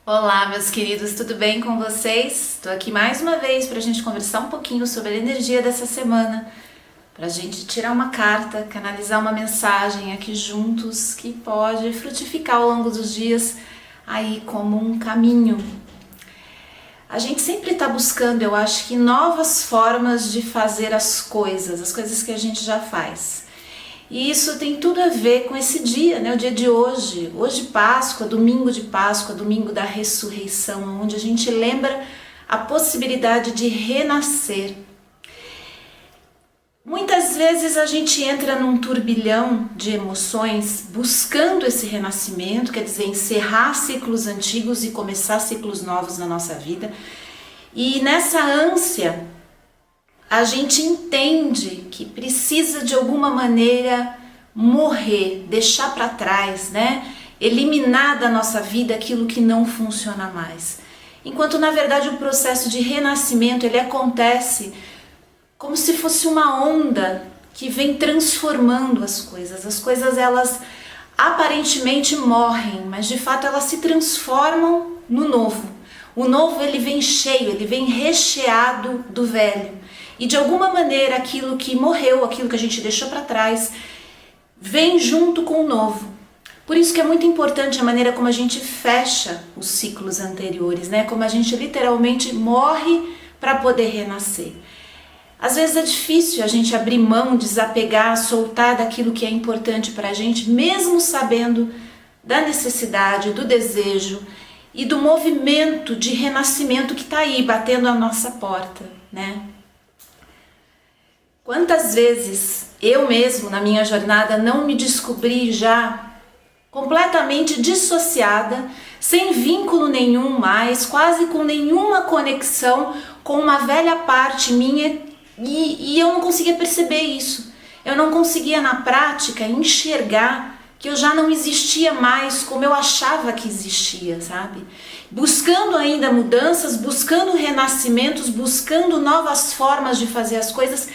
Olá, meus queridos, tudo bem com vocês? Estou aqui mais uma vez para a gente conversar um pouquinho sobre a energia dessa semana, para a gente tirar uma carta, canalizar uma mensagem aqui juntos que pode frutificar ao longo dos dias aí como um caminho. A gente sempre está buscando, eu acho que novas formas de fazer as coisas que a gente já faz. E isso tem tudo a ver com esse dia, né? O dia de hoje. Hoje Páscoa, domingo da ressurreição, onde a gente lembra a possibilidade de renascer. Muitas vezes a gente entra num turbilhão de emoções buscando esse renascimento, quer dizer, encerrar ciclos antigos e começar ciclos novos na nossa vida. E nessa ânsia, a gente entende que precisa de alguma maneira morrer, deixar para trás, né? Eliminar da nossa vida aquilo que não funciona mais. Enquanto na verdade o processo de renascimento ele acontece como se fosse uma onda que vem transformando as coisas. As coisas elas aparentemente morrem, mas de fato elas se transformam no novo. O novo ele vem cheio, ele vem recheado do velho. E de alguma maneira aquilo que morreu, aquilo que a gente deixou para trás, vem junto com o novo. Por isso que é muito importante a maneira como a gente fecha os ciclos anteriores, né? Como a gente literalmente morre para poder renascer. Às vezes é difícil a gente abrir mão, desapegar, soltar daquilo que é importante para a gente, mesmo sabendo da necessidade, do desejo e do movimento de renascimento que está aí batendo a nossa porta, né? Quantas vezes eu mesmo na minha jornada não me descobri já completamente dissociada, sem vínculo nenhum mais, quase com nenhuma conexão com uma velha parte minha e eu não conseguia perceber isso. Eu não conseguia na prática enxergar que eu já não existia mais como eu achava que existia, sabe? Buscando ainda mudanças, buscando renascimentos, buscando novas formas de fazer as coisas,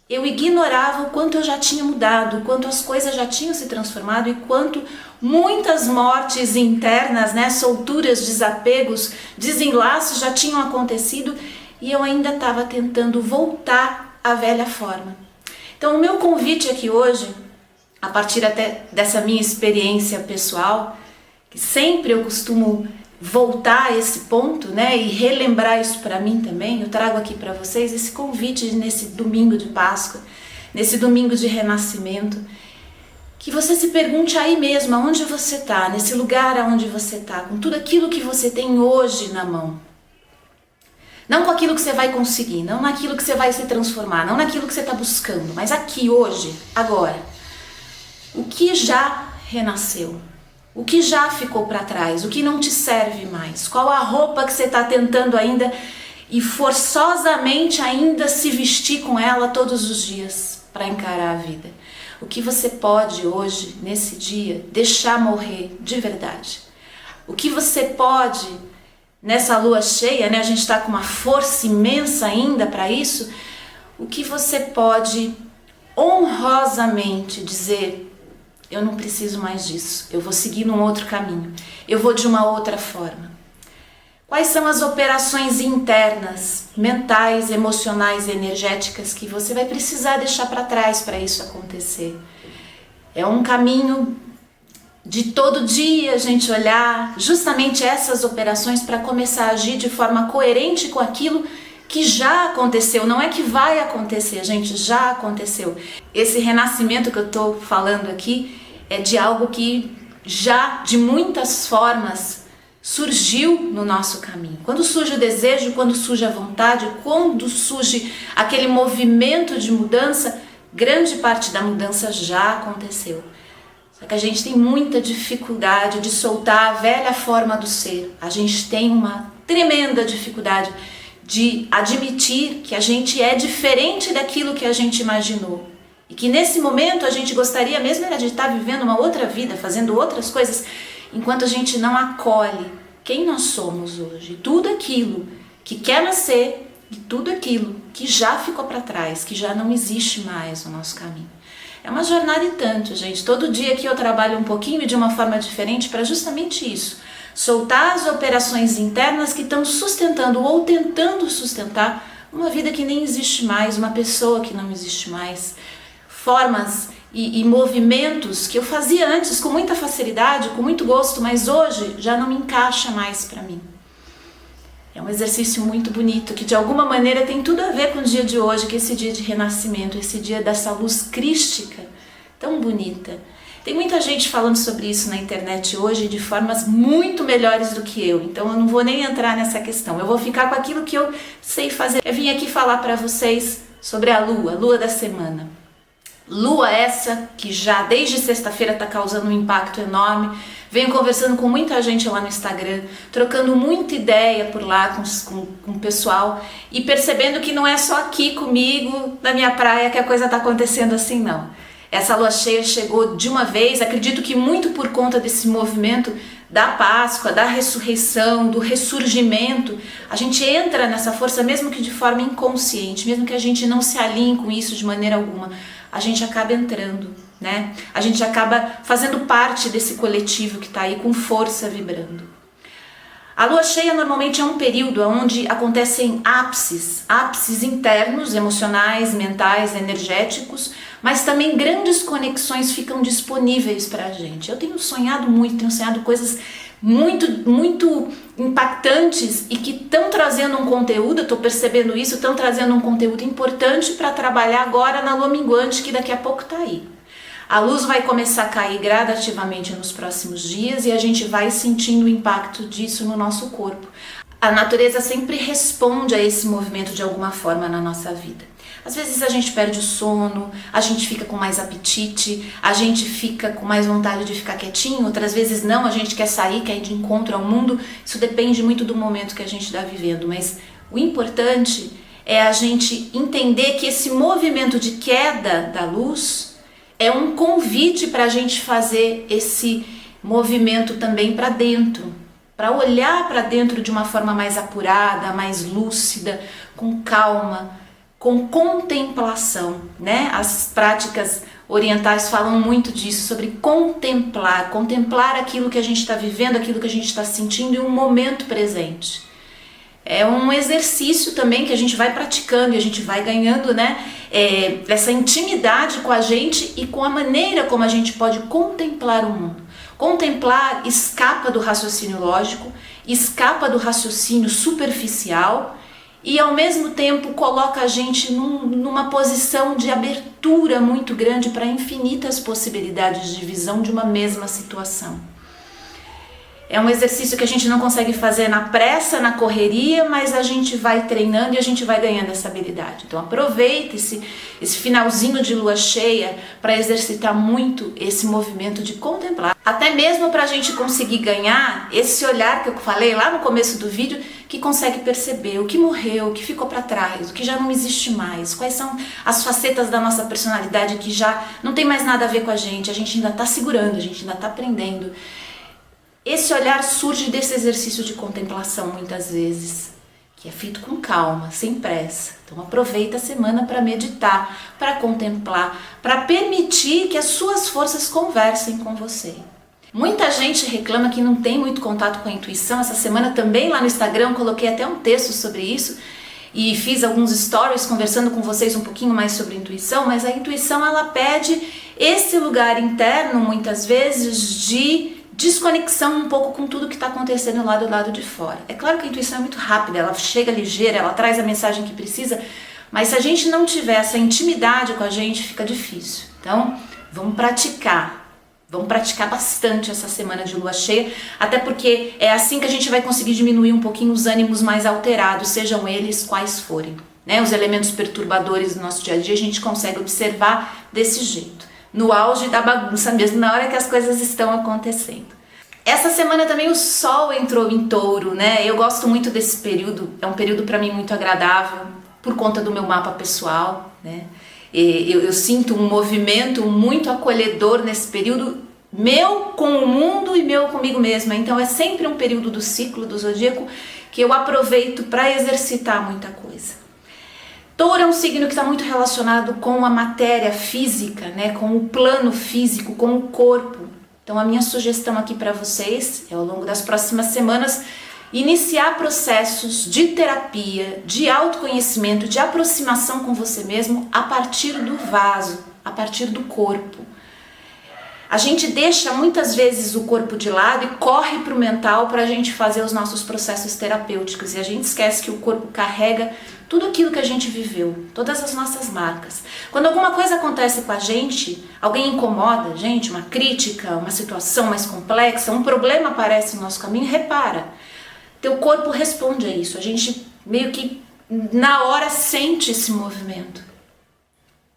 eu ignorava o quanto eu já tinha mudado, o quanto as coisas já tinham se transformado e quanto muitas mortes internas, né, solturas, desapegos, desenlaços já tinham acontecido e eu ainda estava tentando voltar à velha forma. Então o meu convite aqui hoje, a partir até dessa minha experiência pessoal, que sempre eu costumo voltar a esse ponto, né, e relembrar isso para mim também, eu trago aqui para vocês esse convite nesse domingo de Páscoa, nesse domingo de renascimento, que você se pergunte aí mesmo, aonde você está, nesse lugar aonde você está, com tudo aquilo que você tem hoje na mão. Não com aquilo que você vai conseguir, não naquilo que você vai se transformar, não naquilo que você está buscando, mas aqui, hoje, agora. O que já renasceu? O que já ficou para trás? O que não te serve mais? Qual a roupa que você está tentando ainda e forçosamente ainda se vestir com ela todos os dias para encarar a vida? O que você pode hoje, nesse dia, deixar morrer de verdade? O que você pode, nessa lua cheia, né, a gente está com uma força imensa ainda para isso, o que você pode honrosamente dizer: eu não preciso mais disso, eu vou seguir num outro caminho, eu vou de uma outra forma. Quais são as operações internas, mentais, emocionais e energéticas que você vai precisar deixar para trás para isso acontecer? É um caminho de todo dia a gente olhar justamente essas operações para começar a agir de forma coerente com aquilo que já aconteceu, não é que vai acontecer, gente, já aconteceu. Esse renascimento que eu estou falando aqui é de algo que já, de muitas formas, surgiu no nosso caminho. Quando surge o desejo, quando surge a vontade, quando surge aquele movimento de mudança, grande parte da mudança já aconteceu. Só que a gente tem muita dificuldade de soltar a velha forma do ser. A gente tem uma tremenda dificuldade de admitir que a gente é diferente daquilo que a gente imaginou. E que nesse momento a gente gostaria mesmo de estar vivendo uma outra vida, fazendo outras coisas, enquanto a gente não acolhe quem nós somos hoje. Tudo aquilo que quer nascer e tudo aquilo que já ficou para trás, que já não existe mais no nosso caminho. É uma jornada e tanto, gente. Todo dia aqui eu trabalho um pouquinho e de uma forma diferente para justamente isso. soltar as operações internas que estão sustentando ou tentando sustentar uma vida que nem existe mais, uma pessoa que não existe mais, formas e movimentos que eu fazia antes com muita facilidade, com muito gosto, mas hoje já não me encaixa mais para mim. É um exercício muito bonito, que de alguma maneira tem tudo a ver com o dia de hoje, que é esse dia de renascimento, esse dia dessa luz crística tão bonita. Tem muita gente falando sobre isso na internet hoje de formas muito melhores do que eu, então eu não vou nem entrar nessa questão, eu vou ficar com aquilo que eu sei fazer. Eu vim aqui falar para vocês sobre a lua da semana. Lua essa que já desde sexta-feira está causando um impacto enorme. Venho conversando com muita gente lá no Instagram, trocando muita ideia por lá com o pessoal e percebendo que não é só aqui comigo, na minha praia, que a coisa está acontecendo assim, não. Essa lua cheia chegou de uma vez, acredito que muito por conta desse movimento da Páscoa, da ressurreição, do ressurgimento. A gente entra nessa força mesmo que de forma inconsciente, mesmo que a gente não se alinhe com isso de maneira alguma, a gente acaba entrando, né? A gente acaba fazendo parte desse coletivo que está aí com força vibrando. A lua cheia normalmente é um período onde acontecem ápices internos, emocionais, mentais, energéticos, mas também grandes conexões ficam disponíveis para a gente. Eu tenho sonhado coisas muito impactantes e que estão trazendo um conteúdo, eu estou percebendo isso, estão trazendo um conteúdo importante para trabalhar agora na lua minguante, que daqui a pouco está aí. A luz vai começar a cair gradativamente nos próximos dias e a gente vai sentindo o impacto disso no nosso corpo. A natureza sempre responde a esse movimento de alguma forma na nossa vida. Às vezes a gente perde o sono, a gente fica com mais apetite, a gente fica com mais vontade de ficar quietinho, outras vezes não, a gente quer sair, quer ir de encontro ao mundo. Isso depende muito do momento que a gente está vivendo, mas o importante é a gente entender que esse movimento de queda da luz é um convite para a gente fazer esse movimento também para dentro, para olhar para dentro de uma forma mais apurada, mais lúcida, com calma, com contemplação, né? As práticas orientais falam muito disso, sobre contemplar aquilo que a gente está vivendo, aquilo que a gente está sentindo em um momento presente. É um exercício também que a gente vai praticando e a gente vai ganhando, né, essa intimidade com a gente e com a maneira como a gente pode contemplar o mundo. Contemplar escapa do raciocínio lógico, escapa do raciocínio superficial e ao mesmo tempo coloca a gente numa posição de abertura muito grande para infinitas possibilidades de visão de uma mesma situação. É um exercício que a gente não consegue fazer na pressa, na correria, mas a gente vai treinando e a gente vai ganhando essa habilidade. Então aproveita esse finalzinho de lua cheia para exercitar muito esse movimento de contemplar. Até mesmo para a gente conseguir ganhar esse olhar que eu falei lá no começo do vídeo, que consegue perceber o que morreu, o que ficou para trás, o que já não existe mais, quais são as facetas da nossa personalidade que já não tem mais nada a ver com a gente ainda está segurando, a gente ainda está aprendendo. Esse olhar surge desse exercício de contemplação muitas vezes, que é feito com calma, sem pressa. Então aproveita a semana para meditar, para contemplar, para permitir que as suas forças conversem com você. Muita gente reclama que não tem muito contato com a intuição. Essa semana também lá no Instagram coloquei até um texto sobre isso e fiz alguns stories conversando com vocês um pouquinho mais sobre a intuição, mas a intuição ela pede esse lugar interno muitas vezes de desconexão um pouco com tudo que está acontecendo lá do lado de fora. É claro que a intuição é muito rápida, ela chega ligeira, ela traz a mensagem que precisa, mas se a gente não tiver essa intimidade com a gente, fica difícil. Então, vamos praticar bastante essa semana de lua cheia, até porque é assim que a gente vai conseguir diminuir um pouquinho os ânimos mais alterados, sejam eles quais forem, né? Os elementos perturbadores do nosso dia a dia a gente consegue observar desse jeito, no auge da bagunça mesmo, na hora que as coisas estão acontecendo. Essa semana também o Sol entrou em Touro, né? Eu gosto muito desse período, é um período para mim muito agradável, por conta do meu mapa pessoal, né? Eu sinto um movimento muito acolhedor nesse período, meu com o mundo e meu comigo mesma. Então é sempre um período do ciclo do zodíaco que eu aproveito para exercitar muita coisa. Touro é um signo que está muito relacionado com a matéria física, né? Com o plano físico, com o corpo. Então a minha sugestão aqui para vocês é, ao longo das próximas semanas, iniciar processos de terapia, de autoconhecimento, de aproximação com você mesmo a partir do vaso, a partir do corpo. A gente deixa muitas vezes o corpo de lado e corre para o mental para a gente fazer os nossos processos terapêuticos, e a gente esquece que o corpo carrega tudo aquilo que a gente viveu, todas as nossas marcas. Quando alguma coisa acontece com a gente, alguém incomoda a gente, uma crítica, uma situação mais complexa, um problema aparece no nosso caminho, repara. Teu corpo responde a isso, a gente meio que na hora sente esse movimento.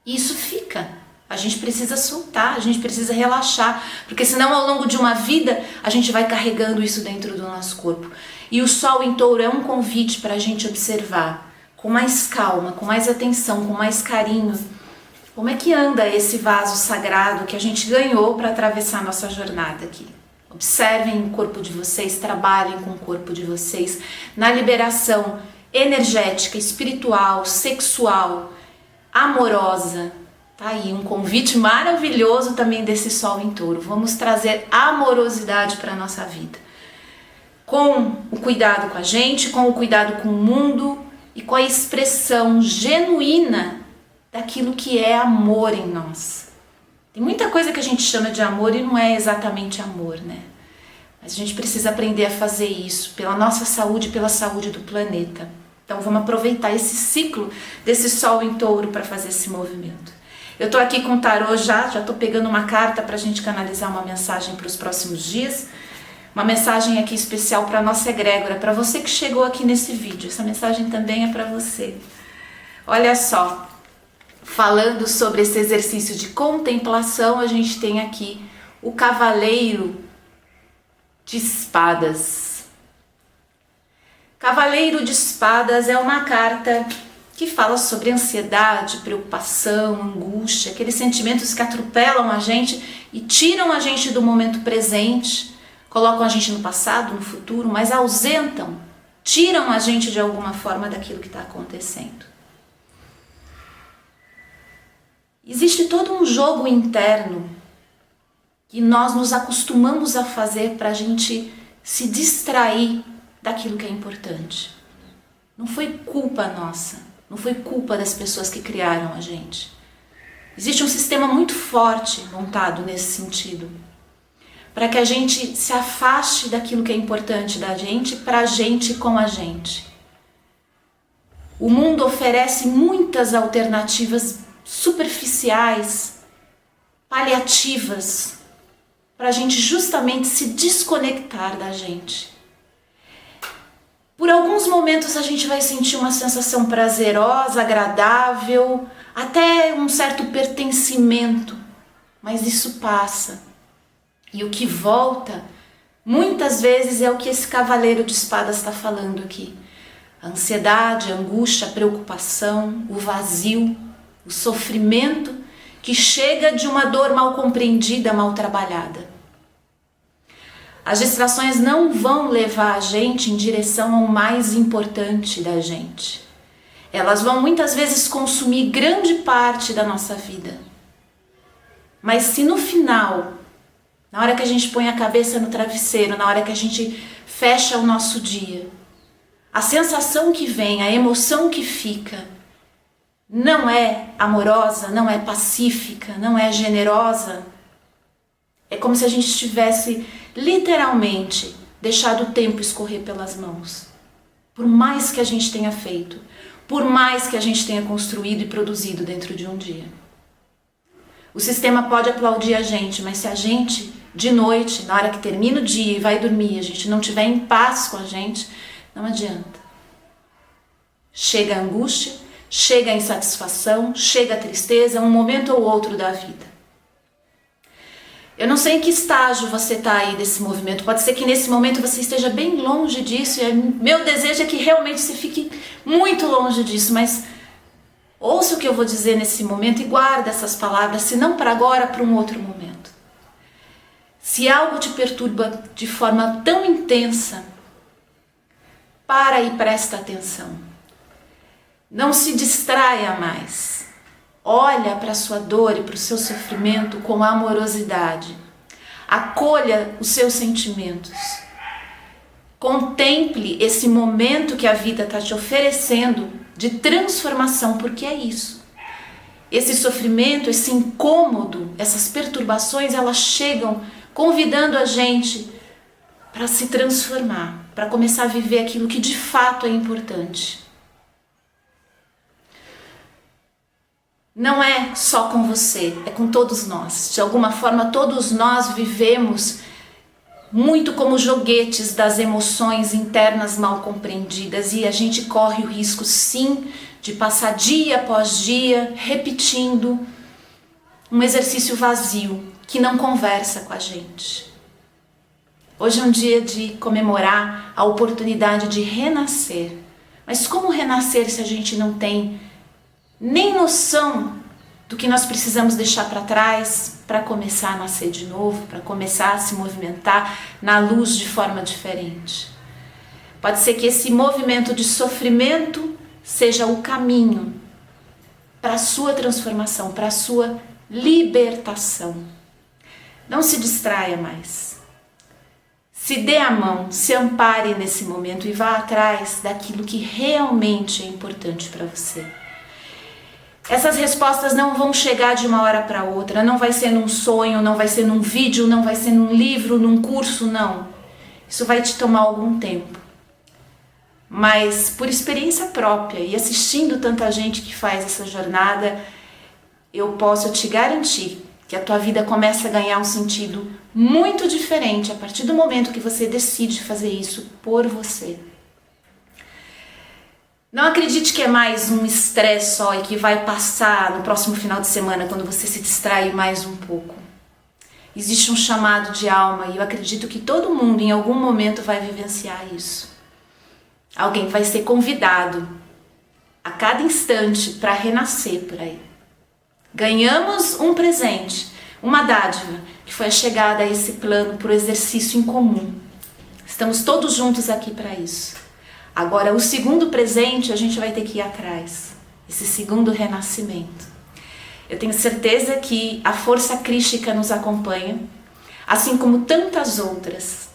E isso fica. A gente precisa soltar, a gente precisa relaxar, porque senão ao longo de uma vida a gente vai carregando isso dentro do nosso corpo. E o Sol em Touro é um convite para a gente observar com mais calma, com mais atenção, com mais carinho, como é que anda esse vaso sagrado que a gente ganhou para atravessar a nossa jornada aqui. Observem o corpo de vocês, trabalhem com o corpo de vocês na liberação energética, espiritual, sexual, amorosa. Tá aí um convite maravilhoso também desse Sol em Touro. Vamos trazer amorosidade para a nossa vida. Com o cuidado com a gente, com o cuidado com o mundo e com a expressão genuína daquilo que é amor em nós. Tem muita coisa que a gente chama de amor e não é exatamente amor, né? Mas a gente precisa aprender a fazer isso pela nossa saúde e pela saúde do planeta. Então vamos aproveitar esse ciclo desse Sol em Touro para fazer esse movimento. Eu tô aqui com o tarô já tô pegando uma carta para a gente canalizar uma mensagem para os próximos dias. Uma mensagem aqui especial para a nossa egrégora, para você que chegou aqui nesse vídeo. Essa mensagem também é para você. Olha só, falando sobre esse exercício de contemplação, a gente tem aqui o Cavaleiro de Espadas. Cavaleiro de Espadas é uma carta que fala sobre ansiedade, preocupação, angústia, aqueles sentimentos que atropelam a gente e tiram a gente do momento presente, colocam a gente no passado, no futuro, mas ausentam, tiram a gente de alguma forma daquilo que está acontecendo. Existe todo um jogo interno que nós nos acostumamos a fazer para a gente se distrair daquilo que é importante. Não foi culpa nossa, não foi culpa das pessoas que criaram a gente. Existe um sistema muito forte montado nesse sentido, para que a gente se afaste daquilo que é importante da gente, para a gente com a gente. O mundo oferece muitas alternativas superficiais, paliativas, para a gente justamente se desconectar da gente. Por alguns momentos a gente vai sentir uma sensação prazerosa, agradável, até um certo pertencimento, mas isso passa. E o que volta, muitas vezes, é o que esse Cavaleiro de Espadas está falando aqui. A ansiedade, a angústia, a preocupação, o vazio, o sofrimento que chega de uma dor mal compreendida, mal trabalhada. As distrações não vão levar a gente em direção ao mais importante da gente. Elas vão muitas vezes consumir grande parte da nossa vida. Mas se no final, na hora que a gente põe a cabeça no travesseiro, na hora que a gente fecha o nosso dia, a sensação que vem, a emoção que fica, não é amorosa, não é pacífica, não é generosa, é como se a gente tivesse literalmente deixado o tempo escorrer pelas mãos. Por mais que a gente tenha feito, por mais que a gente tenha construído e produzido dentro de um dia. O sistema pode aplaudir a gente, mas se a gente, de noite, na hora que termina o dia e vai dormir, a gente não tiver em paz com a gente, não adianta. Chega a angústia, chega a insatisfação, chega a tristeza, um momento ou outro da vida. Eu não sei em que estágio você está aí desse movimento. Pode ser que nesse momento você esteja bem longe disso. E meu desejo é que realmente você fique muito longe disso. Mas ouça o que eu vou dizer nesse momento e guarda essas palavras, se não para agora, para um outro momento. Se algo te perturba de forma tão intensa, para e presta atenção. Não se distraia mais. Olha para a sua dor e para o seu sofrimento com amorosidade. Acolha os seus sentimentos. Contemple esse momento que a vida está te oferecendo de transformação, porque é isso. Esse sofrimento, esse incômodo, essas perturbações, elas chegam convidando a gente para se transformar, para começar a viver aquilo que de fato é importante. Não é só com você, é com todos nós. De alguma forma, todos nós vivemos muito como joguetes das emoções internas mal compreendidas, e a gente corre o risco, sim, de passar dia após dia repetindo um exercício vazio que não conversa com a gente. Hoje é um dia de comemorar a oportunidade de renascer. Mas como renascer se a gente não tem nem noção do que nós precisamos deixar para trás para começar a nascer de novo, para começar a se movimentar na luz de forma diferente? Pode ser que esse movimento de sofrimento seja o caminho para a sua transformação, para a sua libertação. Não se distraia mais. Se dê a mão, se ampare nesse momento e vá atrás daquilo que realmente é importante para você. Essas respostas não vão chegar de uma hora para outra, não vai ser num sonho, não vai ser num vídeo, não vai ser num livro, num curso, não. Isso vai te tomar algum tempo. Mas por experiência própria e assistindo tanta gente que faz essa jornada, eu posso te garantir que a tua vida começa a ganhar um sentido muito diferente a partir do momento que você decide fazer isso por você. Não acredite que é mais um estresse só e que vai passar no próximo final de semana quando você se distrair mais um pouco. Existe um chamado de alma e eu acredito que todo mundo em algum momento vai vivenciar isso. Alguém vai ser convidado a cada instante para renascer por aí. Ganhamos um presente, uma dádiva, que foi a chegada a esse plano por exercício em comum. Estamos todos juntos aqui para isso. Agora, o segundo presente a gente vai ter que ir atrás, esse segundo renascimento. Eu tenho certeza que a força crística nos acompanha, assim como tantas outras.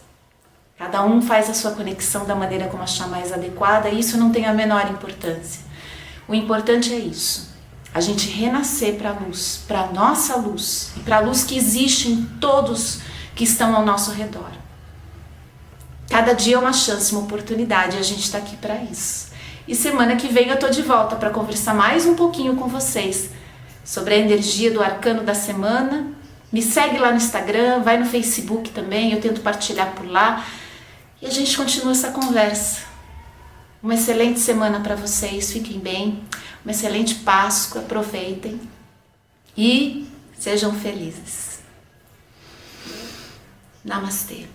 Cada um faz a sua conexão da maneira como achar mais adequada e isso não tem a menor importância. O importante é isso, a gente renascer para a luz, para a nossa luz e para a luz que existe em todos que estão ao nosso redor. Cada dia é uma chance, uma oportunidade e a gente está aqui para isso. E semana que vem eu tô de volta para conversar mais um pouquinho com vocês sobre a energia do arcano da semana. Me segue lá no Instagram, vai no Facebook também, eu tento partilhar por lá. E a gente continua essa conversa. Uma excelente semana para vocês, fiquem bem. Uma excelente Páscoa, aproveitem e sejam felizes. Namastê.